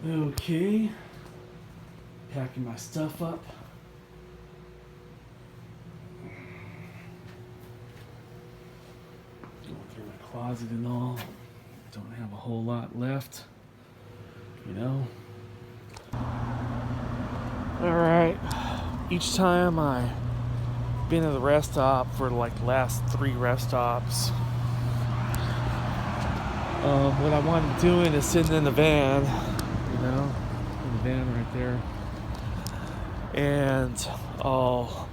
Okay, packing my stuff up. Going through my closet and all. Don't have a whole lot left, you know. Alright, each time I've been at the rest stop for like the last 3 rest stops, what I wanted doing is sitting in the van, you know, in the van right there, and I'll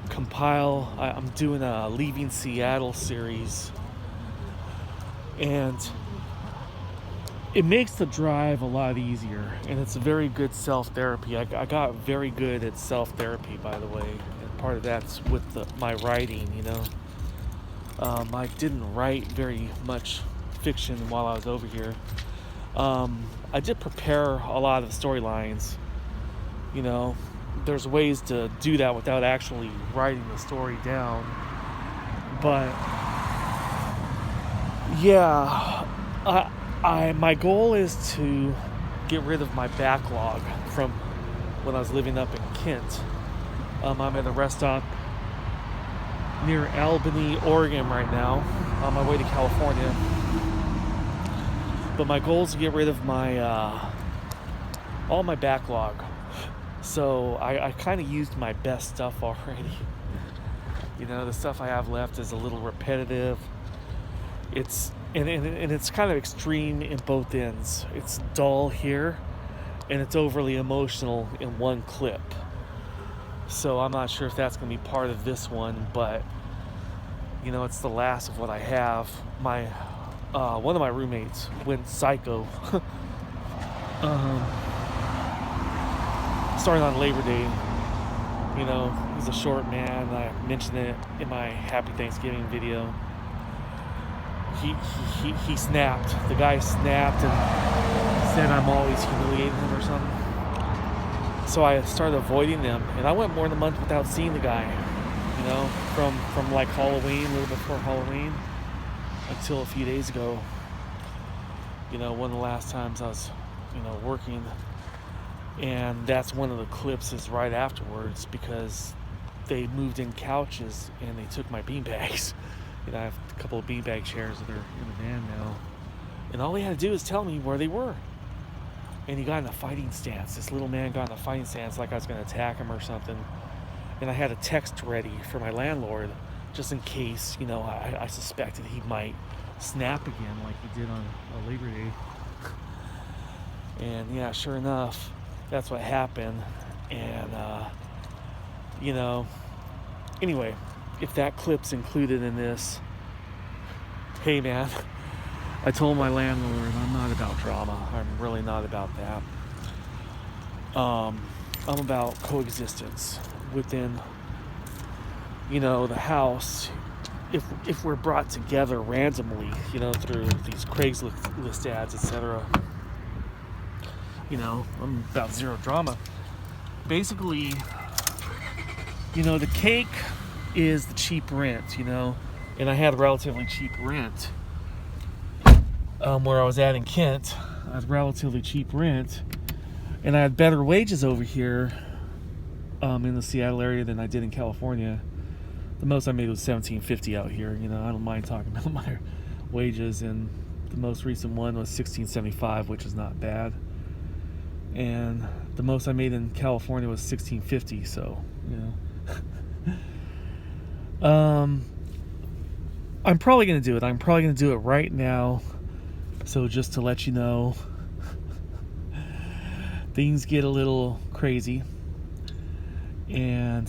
compile. I'm doing a Leaving Seattle series, and it makes the drive a lot easier, and it's a very good self-therapy. I got very good at self-therapy, by the way, and part of that's with my writing, you know. I didn't write very much fiction while I was over here. I did prepare a lot of storylines, you know. There's ways to do that without actually writing the story down, but yeah, my goal is to get rid of my backlog from when I was living up in Kent. I'm at a rest stop near Albany, Oregon right now, on my way to California. But my goal is to get rid of my all my backlog. So I kind of used my best stuff already. You know, the stuff I have left is a little repetitive. It's kind of extreme in both ends. It's dull here, and it's overly emotional in one clip. So I'm not sure if that's going to be part of this one, but you know, it's the last of what I have. My one of my roommates went psycho. Starting on Labor Day. You know, he's a short man. I mentioned it in my Happy Thanksgiving video. He snapped. The guy snapped and said I'm always humiliating him or something. So I started avoiding them, and I went more than a month without seeing the guy. You know, from like Halloween, a little before Halloween, until a few days ago. You know, one of the last times I was, you know, working, and that's one of the clips is right afterwards because they moved in couches and they took my beanbags. You know, I have a couple of beanbag chairs that are in the van now. And all he had to do is tell me where they were. And he got in a fighting stance. This little man got in a fighting stance like I was going to attack him or something. And I had a text ready for my landlord just in case, you know, I suspected he might snap again like he did on Labor Day. And yeah, sure enough, that's what happened. And, you know, anyway, if that clip's included in this, hey man, I told my landlord I'm not about drama. I'm really not about that. I'm about coexistence within, you know, the house. If we're brought together randomly, you know, through these Craigslist ads, etc. You know, I'm about zero drama. Basically, you know, the cake is the cheap rent, you know, and I had relatively cheap rent where I was at in Kent. I had relatively cheap rent, and I had better wages over here in the Seattle area than I did in California. The most I made was $17.50 out here. You know, I don't mind talking about my wages, and the most recent one was $16.75, which is not bad. And the most I made in California was $16.50. So, you know. I'm probably going to do it. I'm probably going to do it right now. So just to let you know, things get a little crazy. And,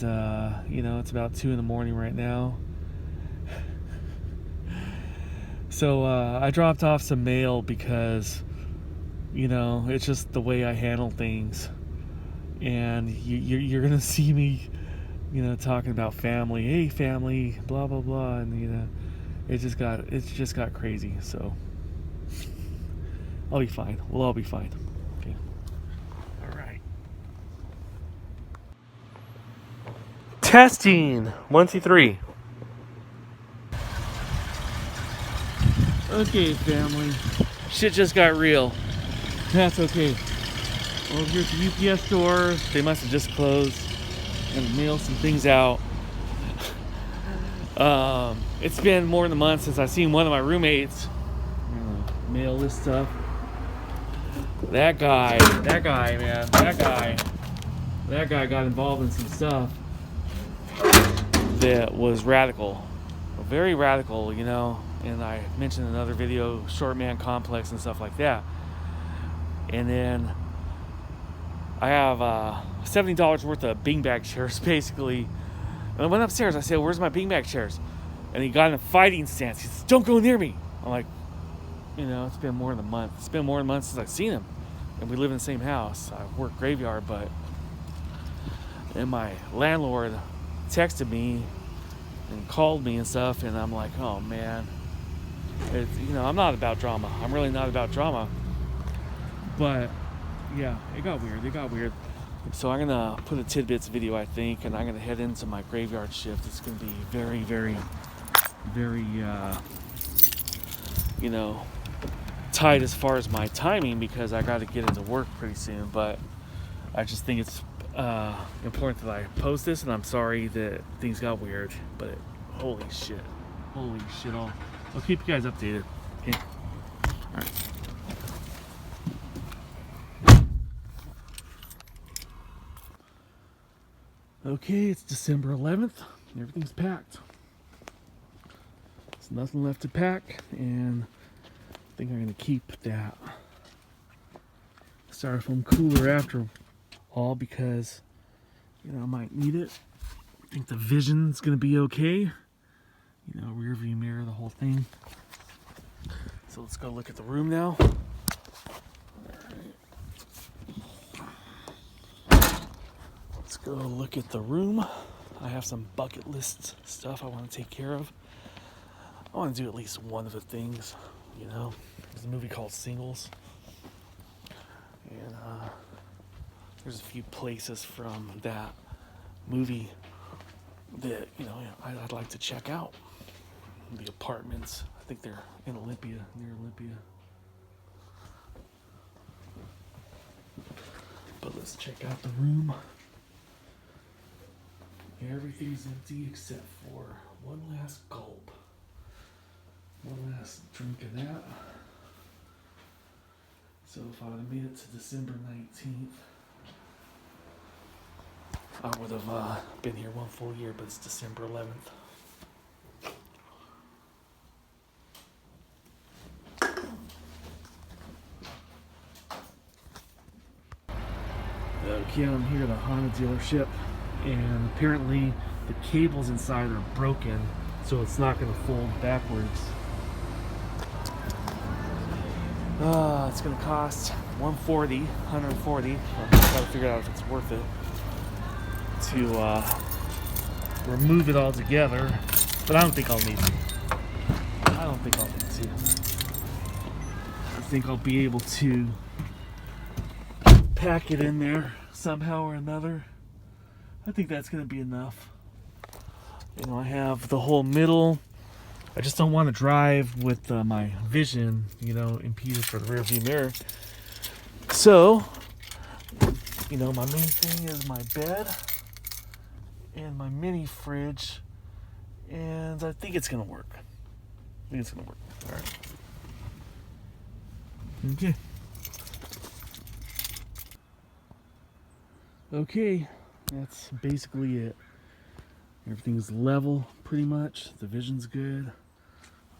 you know, it's about 2 a.m. right now. So I dropped off some mail because, you know, it's just the way I handle things. And you're going to see me, you know, talking about family. Hey, family, blah, blah, blah. And, you know, it's just got crazy. So I'll be fine. We'll all be fine. Okay. All right. Testing 1, 2, 3. Okay, family. Shit just got real. That's okay. Well, here's the UPS store. They must have just closed and mailed some things out. It's been more than a month since I've seen one of my roommates mail this stuff. That guy, man, that guy got involved in some stuff that was radical, very radical, you know. And I mentioned in another video, short man complex and stuff like that. And then I have $70 worth of beanbag chairs, basically. And I went upstairs. I said, "Where's my beanbag chairs?" And he got in a fighting stance. He says, "Don't go near me." I'm like, you know, it's been more than a month. It's been more than a month since I've seen him. And we live in the same house. I work graveyard, but... And my landlord texted me and called me and stuff. And I'm like, oh, man. You know, I'm not about drama. I'm really not about drama. But, yeah, it got weird. So I'm going to put a tidbits video, I think. And I'm going to head into my graveyard shift. It's going to be very, you know, tight as far as my timing because I got to get into work pretty soon. But I just think it's important that I post this, and I'm sorry that things got weird. But holy shit, I'll keep you guys updated. Okay. All right. Okay, it's December 11th. Everything's packed. There's nothing left to pack, and I think I'm going to keep that styrofoam cooler after all because, you know, I might need it. I think the vision's going to be okay. You know, rear view mirror, the whole thing. So let's go look at the room now. Let's go look at the room. I have some bucket list stuff I want to take care of. I want to do at least one of the things, you know. There's a movie called Singles. And there's a few places from that movie that, you know, I'd like to check out. The apartments, I think they're in Olympia, near Olympia. But let's check out the room. Everything's empty except for one last gulp. One last drink of that. So if I would have made it to December 19th, I would have been here one full year, but it's December 11th. Okay, I'm here at a Honda dealership, and apparently the cables inside are broken, so it's not going to fold backwards. It's going to cost $140. I'm got to figure out if it's worth it to remove it all together, but I don't think I'll need to. I think I'll be able to pack it in there somehow or another. I think that's going to be enough. You know, I have the whole middle. I just don't want to drive with my vision, you know, impeded for the rear view mirror. So, you know, my main thing is my bed and my mini fridge, and I think it's going to work. All right. Okay. Okay, that's basically it. Everything's level pretty much. The vision's good.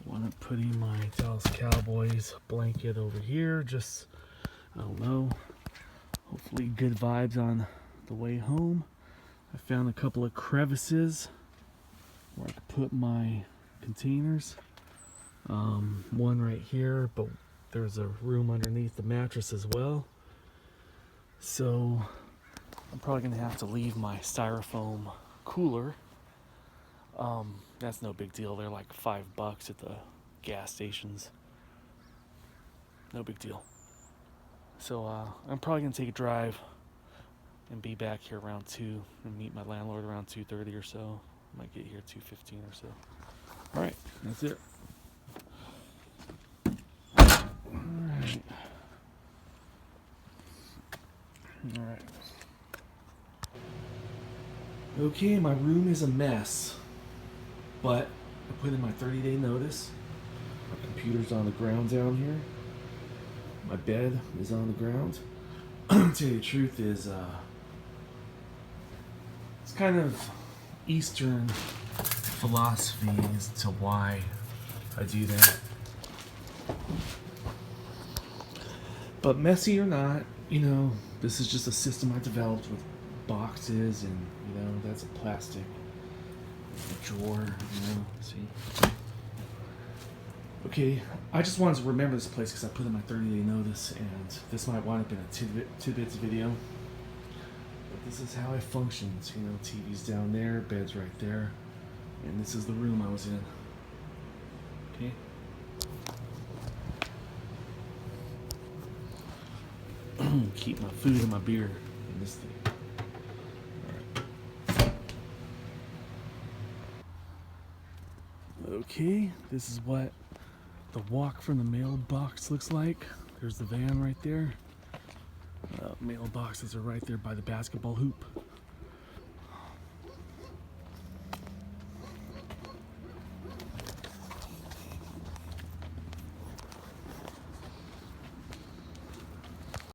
I want to put in my Dallas Cowboys blanket over here. Just, I don't know, hopefully good vibes on the way home. I found a couple of crevices where I could put my containers. One right here, but there's a room underneath the mattress as well. So I'm probably gonna have to leave my styrofoam cooler. That's no big deal. They're like $5 at the gas stations. No big deal. So I'm probably gonna take a drive and be back here around 2 and meet my landlord around 2:30 or so. Might get here 2:15 or so. All right, that's it. All right. All right. Okay, my room is a mess, but I put in my 30-day notice. My computer's on the ground down here. My bed is on the ground. To tell you the truth is, it's kind of Eastern philosophy as to why I do that. But messy or not, you know, this is just a system I developed with boxes and, you know, that's a plastic drawer, you know, see? Okay, I just wanted to remember this place because I put in my 30-day notice, and this might wind up in a tidbits video. But this is how I functioned. You know, TV's down there, bed's right there, and this is the room I was in. Okay. Keep my food and my beer in this thing. All right. Okay, this is what the walk from the mailbox looks like. There's the van right there. Mailboxes are right there by the basketball hoop.